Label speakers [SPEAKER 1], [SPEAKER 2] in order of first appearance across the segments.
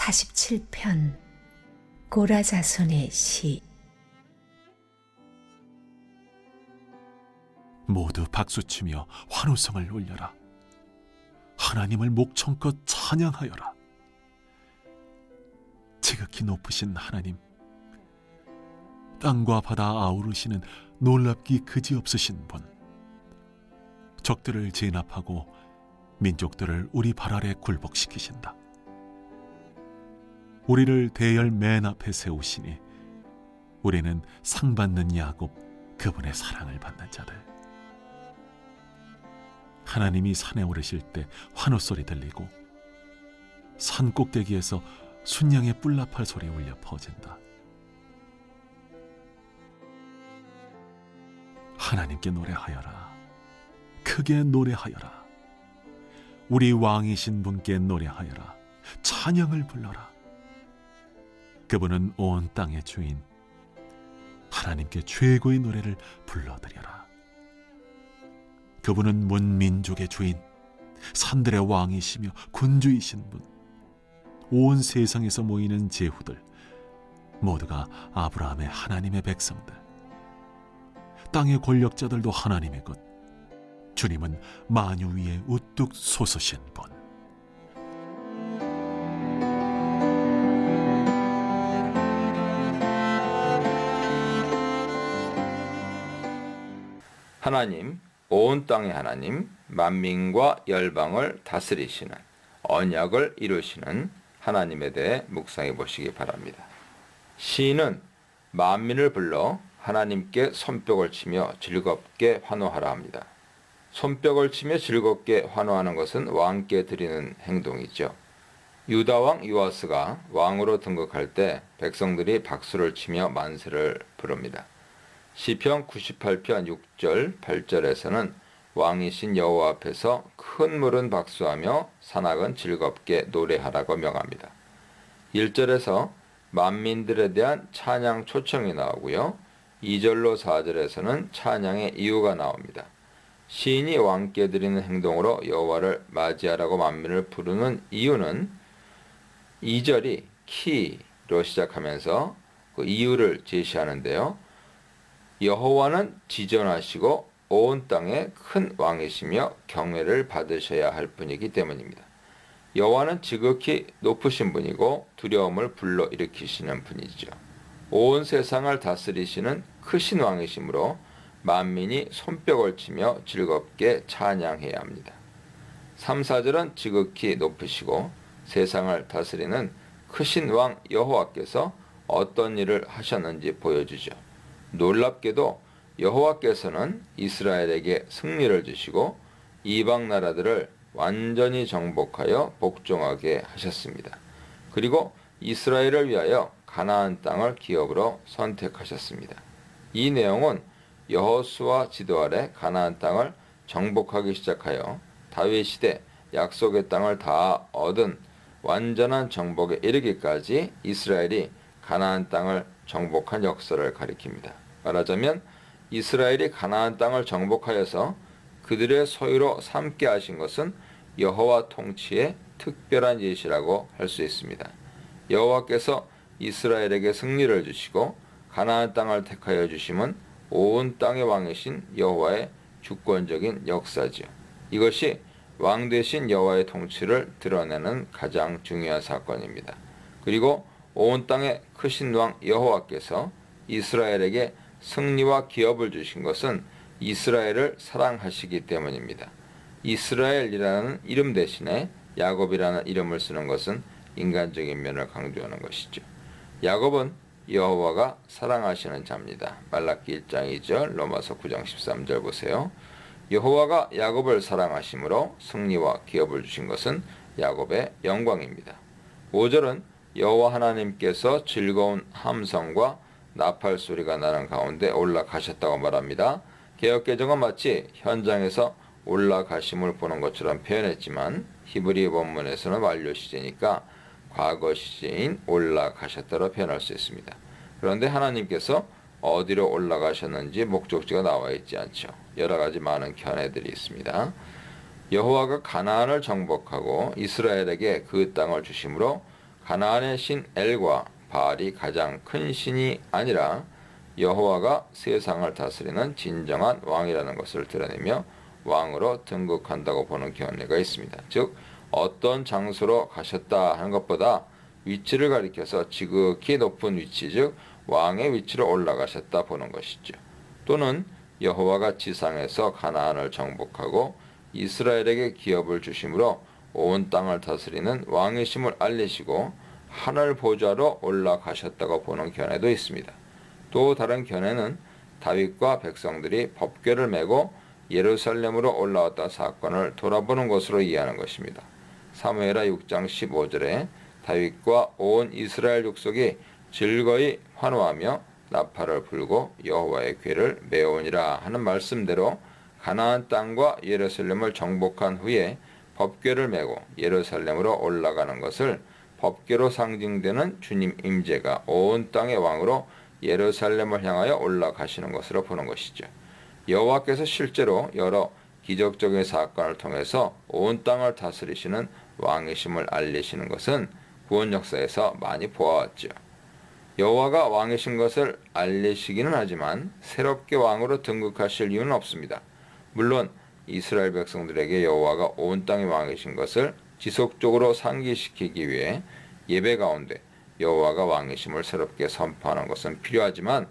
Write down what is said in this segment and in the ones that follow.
[SPEAKER 1] 47편 고라 자손의 시.
[SPEAKER 2] 모두 박수치며 환호성을 올려라. 하나님을 목청껏 찬양하여라. 지극히 높으신 하나님, 땅과 바다 아우르시는 놀랍기 그지없으신 분, 적들을 진압하고 민족들을 우리 발 아래 굴복시키신다. 우리를 대열 맨 앞에 세우시니 우리는 상받는 야곱, 그분의 사랑을 받는 자들. 하나님이 산에 오르실 때 환호소리 들리고 산 꼭대기에서 순양의 뿔나팔 소리 울려 퍼진다. 하나님께 노래하여라. 크게 노래하여라. 우리 왕이신 분께 노래하여라. 찬양을 불러라. 그분은 온 땅의 주인. 하나님께 최고의 노래를 불러드려라. 그분은 문민족의 주인, 산들의 왕이시며 군주이신 분. 온 세상에서 모이는 제후들 모두가 아브라함의 하나님의 백성들. 땅의 권력자들도 하나님의 것. 주님은 만유 위에 우뚝 솟으신 분.
[SPEAKER 3] 하나님, 온 땅의 하나님, 만민과 열방을 다스리시는, 언약을 이루시는 하나님에 대해 묵상해 보시기 바랍니다. 시인은 만민을 불러 하나님께 손뼉을 치며 즐겁게 환호하라 합니다. 손뼉을 치며 즐겁게 환호하는 것은 왕께 드리는 행동이죠. 유다 왕 요아스가 왕으로 등극할 때 백성들이 박수를 치며 만세를 부릅니다. 시편 98편 6절 8절에서는 왕이신 여호와 앞에서 큰 물은 박수하며 산악은 즐겁게 노래하라고 명합니다. 1절에서 만민들에 대한 찬양 초청이 나오고요. 2절로 4절에서는 찬양의 이유가 나옵니다. 시인이 왕께 드리는 행동으로 여호와를 맞이하라고 만민을 부르는 이유는 2절이 키로 시작하면서 그 이유를 제시하는데요. 여호와는 지존하시고 온 땅에 큰 왕이시며 경외를 받으셔야 할 분이기 때문입니다. 여호와는 지극히 높으신 분이고 두려움을 불러일으키시는 분이죠. 온 세상을 다스리시는 크신 왕이시므로 만민이 손뼉을 치며 즐겁게 찬양해야 합니다. 3, 4절은 지극히 높으시고 세상을 다스리는 크신 왕 여호와께서 어떤 일을 하셨는지 보여주죠. 놀랍게도 여호와께서는 이스라엘에게 승리를 주시고 이방 나라들을 완전히 정복하여 복종하게 하셨습니다. 그리고 이스라엘을 위하여 가나안 땅을 기업으로 선택하셨습니다. 이 내용은 여호수아 지도 아래 가나안 땅을 정복하기 시작하여 다윗 시대 약속의 땅을 다 얻은 완전한 정복에 이르기까지 이스라엘이 가나안 땅을 정복한 역사를 가리킵니다. 말하자면 이스라엘이 가나안 땅을 정복하여서 그들의 소유로 삼게 하신 것은 여호와 통치의 특별한 예시라고 할 수 있습니다. 여호와께서 이스라엘에게 승리를 주시고 가나안 땅을 택하여 주심은 온 땅의 왕이신 여호와의 주권적인 역사지요. 이것이 왕 되신 여호와의 통치를 드러내는 가장 중요한 사건입니다. 그리고 온 땅의 크신 왕 여호와께서 이스라엘에게 승리와 기업을 주신 것은 이스라엘을 사랑하시기 때문입니다. 이스라엘이라는 이름 대신에 야곱이라는 이름을 쓰는 것은 인간적인 면을 강조하는 것이죠. 야곱은 여호와가 사랑하시는 자입니다. 말라기 1장 2절, 로마서 9장 13절 보세요. 여호와가 야곱을 사랑하심으로 승리와 기업을 주신 것은 야곱의 영광입니다. 5절은 여호와 하나님께서 즐거운 함성과 나팔 소리가 나는 가운데 올라가셨다고 말합니다. 개역개정은 마치 현장에서 올라가심을 보는 것처럼 표현했지만 히브리 본문에서는 완료 시제니까 과거 시제인 올라가셨다로 표현할 수 있습니다. 그런데 하나님께서 어디로 올라가셨는지 목적지가 나와 있지 않죠. 여러 가지 많은 견해들이 있습니다. 여호와가 가나안을 정복하고 이스라엘에게 그 땅을 주심으로 가나안의 신 엘과 바알이 가장 큰 신이 아니라 여호와가 세상을 다스리는 진정한 왕이라는 것을 드러내며 왕으로 등극한다고 보는 견해가 있습니다. 즉 어떤 장소로 가셨다 하는 것보다 위치를 가리켜서 지극히 높은 위치, 즉 왕의 위치로 올라가셨다 보는 것이죠. 또는 여호와가 지상에서 가나안을 정복하고 이스라엘에게 기업을 주심으로 온 땅을 다스리는 왕이심을 알리시고 하늘 보좌로 올라가셨다고 보는 견해도 있습니다. 또 다른 견해는 다윗과 백성들이 법궤를 메고 예루살렘으로 올라왔다 사건을 돌아보는 것으로 이해하는 것입니다. 사무엘하 6장 15절에 다윗과 온 이스라엘 족속이 즐거이 환호하며 나팔을 불고 여호와의 궤를 메오니라 하는 말씀대로 가나안 땅과 예루살렘을 정복한 후에 법궤를 메고 예루살렘으로 올라가는 것을 법궤로 상징되는 주님 임재가 온 땅의 왕으로 예루살렘을 향하여 올라가시는 것으로 보는 것이죠. 여호와께서 실제로 여러 기적적인 사건을 통해서 온 땅을 다스리시는 왕이심을 알리시는 것은 구원 역사에서 많이 보아왔죠. 여호와가 왕이신 것을 알리시기는 하지만 새롭게 왕으로 등극하실 이유는 없습니다. 물론 이스라엘 백성들에게 여호와가 온 땅의 왕이신 것을 지속적으로 상기시키기 위해 예배 가운데 여호와가 왕이심을 새롭게 선포하는 것은 필요하지만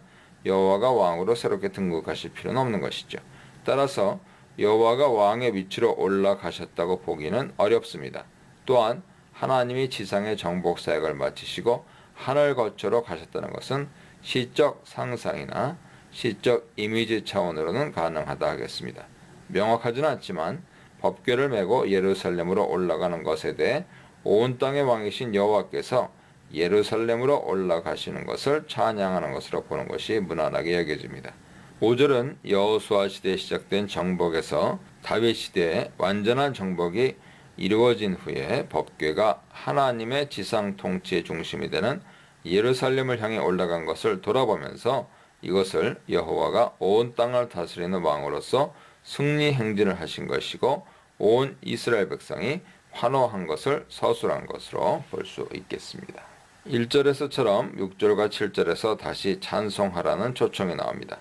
[SPEAKER 3] 여호와가 왕으로 새롭게 등극하실 필요는 없는 것이죠. 따라서 여호와가 왕의 위치로 올라가셨다고 보기는 어렵습니다. 또한 하나님이 지상의 정복 사역을 마치시고 하늘 거처로 가셨다는 것은 시적 상상이나 시적 이미지 차원으로는 가능하다 하겠습니다. 명확하지는 않지만 법궤를 메고 예루살렘으로 올라가는 것에 대해 온 땅의 왕이신 여호와께서 예루살렘으로 올라가시는 것을 찬양하는 것으로 보는 것이 무난하게 여겨집니다. 5절은 여호수아 시대에 시작된 정복에서 다윗 시대의 완전한 정복이 이루어진 후에 법궤가 하나님의 지상 통치의 중심이 되는 예루살렘을 향해 올라간 것을 돌아보면서 이것을 여호와가 온 땅을 다스리는 왕으로서 승리 행진을 하신 것이고 온 이스라엘 백성이 환호한 것을 서술한 것으로 볼 수 있겠습니다. 1절에서처럼 6절과 7절에서 다시 찬송하라는 초청이 나옵니다.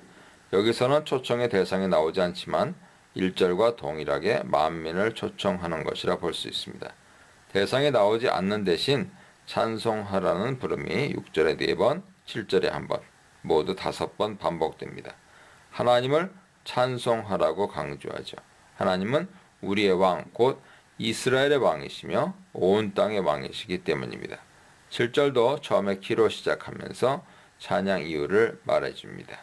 [SPEAKER 3] 여기서는 초청의 대상이 나오지 않지만 1절과 동일하게 만민을 초청하는 것이라 볼 수 있습니다. 대상이 나오지 않는 대신 찬송하라는 부름이 6절에 4번, 7절에 1번, 모두 5번 반복됩니다. 하나님을 찬송하라고 강조하죠. 하나님은 우리의 왕, 곧 이스라엘의 왕이시며 온 땅의 왕이시기 때문입니다. 7절도 처음에 키로 시작하면서 찬양 이유를 말해줍니다.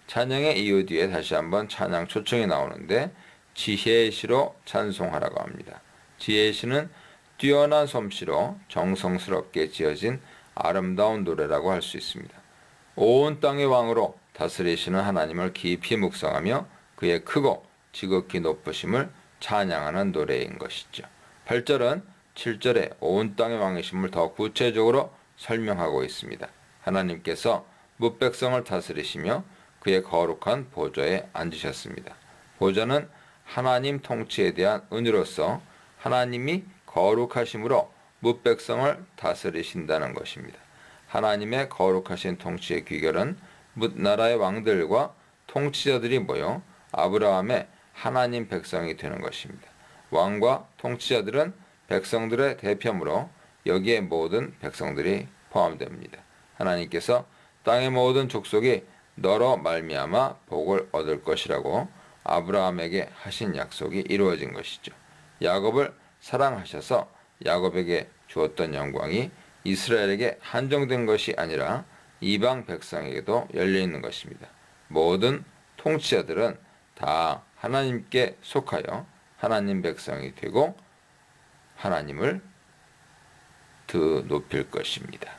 [SPEAKER 3] 찬양의 이유 뒤에 다시 한번 찬양 초청이 나오는데 지혜의 시로 찬송하라고 합니다. 지혜의 시는 뛰어난 솜씨로 정성스럽게 지어진 아름다운 노래라고 할 수 있습니다. 온 땅의 왕으로 다스리시는 하나님을 깊이 묵상하며 그의 크고 지극히 높으심을 찬양하는 노래인 것이죠. 8절은 7절에 온 땅의 왕이심을 더 구체적으로 설명하고 있습니다. 하나님께서 뭇백성을 다스리시며 그의 거룩한 보좌에 앉으셨습니다. 보좌는 하나님 통치에 대한 은혜로서 하나님이 거룩하심으로 뭇백성을 다스리신다는 것입니다. 하나님의 거룩하신 통치의 귀결은 뭇 나라의 왕들과 통치자들이 모여 아브라함의 하나님 백성이 되는 것입니다. 왕과 통치자들은 백성들의 대표므로 여기에 모든 백성들이 포함됩니다. 하나님께서 땅의 모든 족속이 너로 말미암아 복을 얻을 것이라고 아브라함에게 하신 약속이 이루어진 것이죠. 야곱을 사랑하셔서 야곱에게 주었던 영광이 이스라엘에게 한정된 것이 아니라 이방 백성에게도 열려있는 것입니다. 모든 통치자들은 다 하나님께 속하여 하나님 백성이 되고 하나님을 더 높일 것입니다.